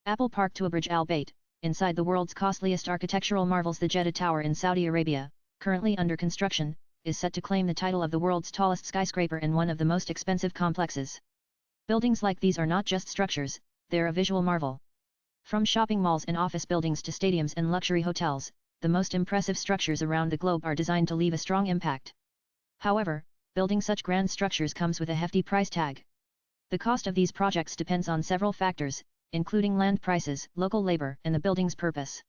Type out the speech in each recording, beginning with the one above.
Apple Park to Abraj Al Bayt, inside the world's costliest architectural marvels, the Jeddah Tower in Saudi Arabia, currently under construction, is set to claim the title of the world's tallest skyscraper and one of the most expensive complexes. Buildings like these are not just structures, they're a visual marvel. From shopping malls and office buildings to stadiums and luxury hotels, the most impressive structures around the globe are designed to leave a strong impact. However, building such grand structures comes with a hefty price tag. The cost of these projects depends on several factors, including land prices, local labor, and the building's purpose.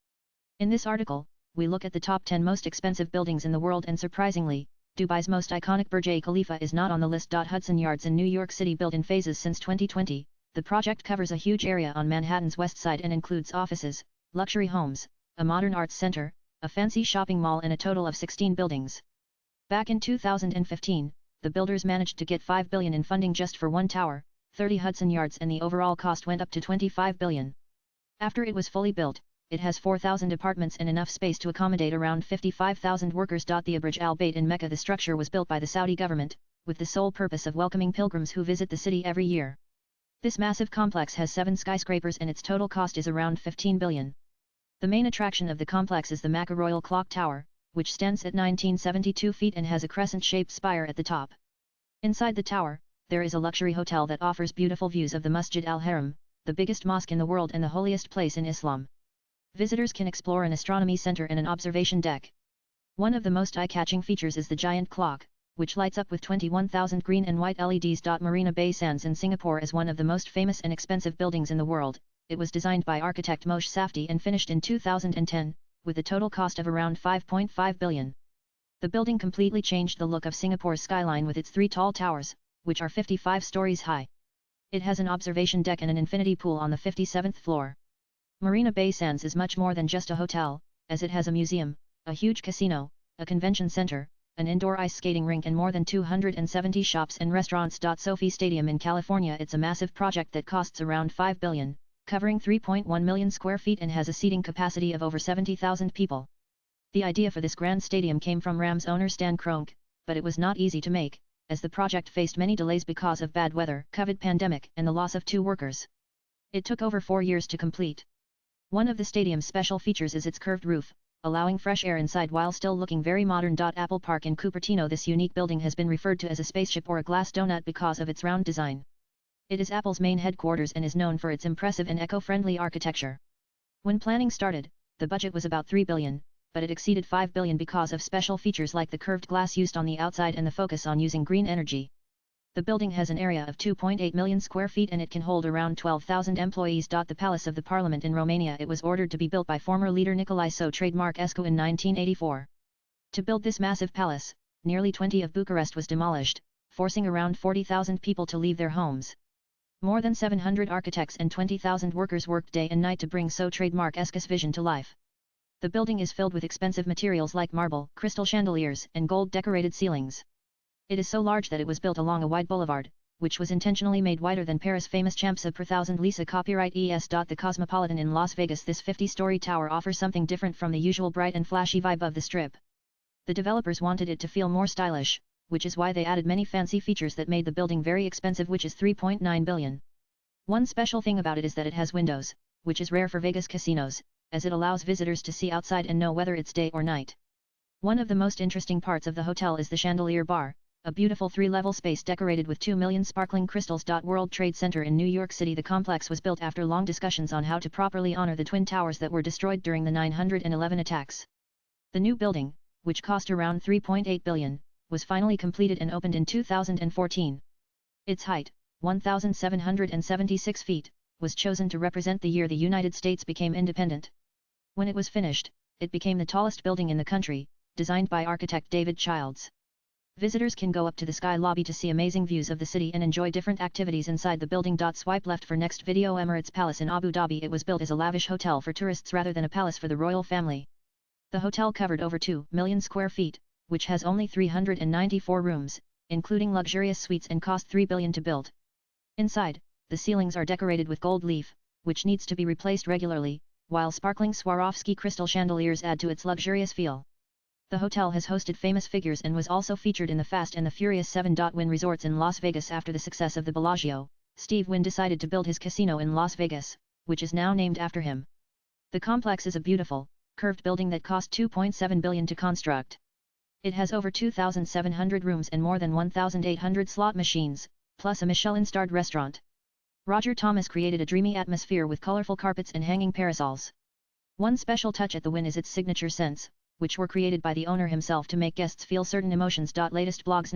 In this article, we look at the top 10 most expensive buildings in the world, and surprisingly, Dubai's most iconic Burj Khalifa is not on the list. Hudson Yards in New York City, built in phases since 2020, the project covers a huge area on Manhattan's west side and includes offices, luxury homes, a modern arts center, a fancy shopping mall, and a total of 16 buildings. Back in 2015, the builders managed to get $5 billion in funding just for one tower, 30 Hudson Yards, and the overall cost went up to $25 billion. After it was fully built, it has 4,000 apartments and enough space to accommodate around 55,000 workers. The Abraj Al Bayt in Mecca, the structure was built by the Saudi government, with the sole purpose of welcoming pilgrims who visit the city every year. This massive complex has 7 skyscrapers and its total cost is around $15 billion. The main attraction of the complex is the Mecca Royal Clock Tower, which stands at 1972 feet and has a crescent-shaped spire at the top. Inside the tower, there is a luxury hotel that offers beautiful views of the Masjid al-Haram, the biggest mosque in the world and the holiest place in Islam. Visitors can explore an astronomy center and an observation deck. One of the most eye-catching features is the giant clock, which lights up with 21,000 green and white LEDs. Marina Bay Sands in Singapore is one of the most famous and expensive buildings in the world. It was designed by architect Moshe Safdie and finished in 2010, with a total cost of around $5.5 billion. The building completely changed the look of Singapore's skyline with its 3 tall towers, which are 55 stories high. It has an observation deck and an infinity pool on the 57th floor. Marina Bay Sands is much more than just a hotel, as it has a museum, a huge casino, a convention center, an indoor ice skating rink, and more than 270 shops and restaurants. Sophie Stadium in California, it's a massive project that costs around $5 billion, covering 3.1 million square feet and has a seating capacity of over 70,000 people. The idea for this grand stadium came from Rams owner Stan Kroenke, but it was not easy to make, as the project faced many delays because of bad weather, COVID pandemic, and the loss of 2 workers. It took over 4 years to complete. One of the stadium's special features is its curved roof, allowing fresh air inside while still looking very modern. Apple Park in Cupertino, this unique building has been referred to as a spaceship or a glass donut because of its round design. It is Apple's main headquarters and is known for its impressive and eco-friendly architecture. When planning started, the budget was about $3 billion, but it exceeded $5 billion because of special features like the curved glass used on the outside and the focus on using green energy. The building has an area of 2.8 million square feet and it can hold around 12,000 employees. The Palace of the Parliament in Romania, it was ordered to be built by former leader Nicolae Ceausescu in 1984. To build this massive palace, nearly 20 of Bucharest was demolished, forcing around 40,000 people to leave their homes. More than 700 architects and 20,000 workers worked day and night to bring Ceausescu's vision to life. The building is filled with expensive materials like marble, crystal chandeliers, and gold-decorated ceilings. It is so large that it was built along a wide boulevard, which was intentionally made wider than Paris' famous Champs per thousand. Lisa copyright ES. The Cosmopolitan in Las Vegas, this 50-story tower offers something different from the usual bright and flashy vibe of the Strip. The developers wanted it to feel more stylish, which is why they added many fancy features that made the building very expensive, which is $3.9 billion. One special thing about it is that it has windows, which is rare for Vegas casinos, as it allows visitors to see outside and know whether it's day or night. One of the most interesting parts of the hotel is the Chandelier Bar, a beautiful 3-level space decorated with 2 million sparkling crystals. World Trade Center in New York City, the complex was built after long discussions on how to properly honor the Twin Towers that were destroyed during the 9/11 attacks. The new building, which cost around $3.8 billion, was finally completed and opened in 2014. Its height, 1,776 feet, was chosen to represent the year the United States became independent. When it was finished, it became the tallest building in the country, designed by architect David Childs. Visitors can go up to the sky lobby to see amazing views of the city and enjoy different activities inside the building. Swipe left for next video. Emirates Palace in Abu Dhabi, it was built as a lavish hotel for tourists rather than a palace for the royal family. The hotel covered over 2 million square feet, which has only 394 rooms, including luxurious suites, and cost $3 billion to build. Inside, the ceilings are decorated with gold leaf, which needs to be replaced regularly, while sparkling Swarovski crystal chandeliers add to its luxurious feel. The hotel has hosted famous figures and was also featured in the Fast and the Furious 7. Wynn Resorts in Las Vegas. After the success of the Bellagio, Steve Wynn decided to build his casino in Las Vegas, which is now named after him. The complex is a beautiful, curved building that cost 2.7 billion to construct. It has over 2,700 rooms and more than 1,800 slot machines, plus a Michelin-starred restaurant. Roger Thomas created a dreamy atmosphere with colorful carpets and hanging parasols. One special touch at the Wynn is its signature scents, which were created by the owner himself to make guests feel certain emotions. Latest vlogs.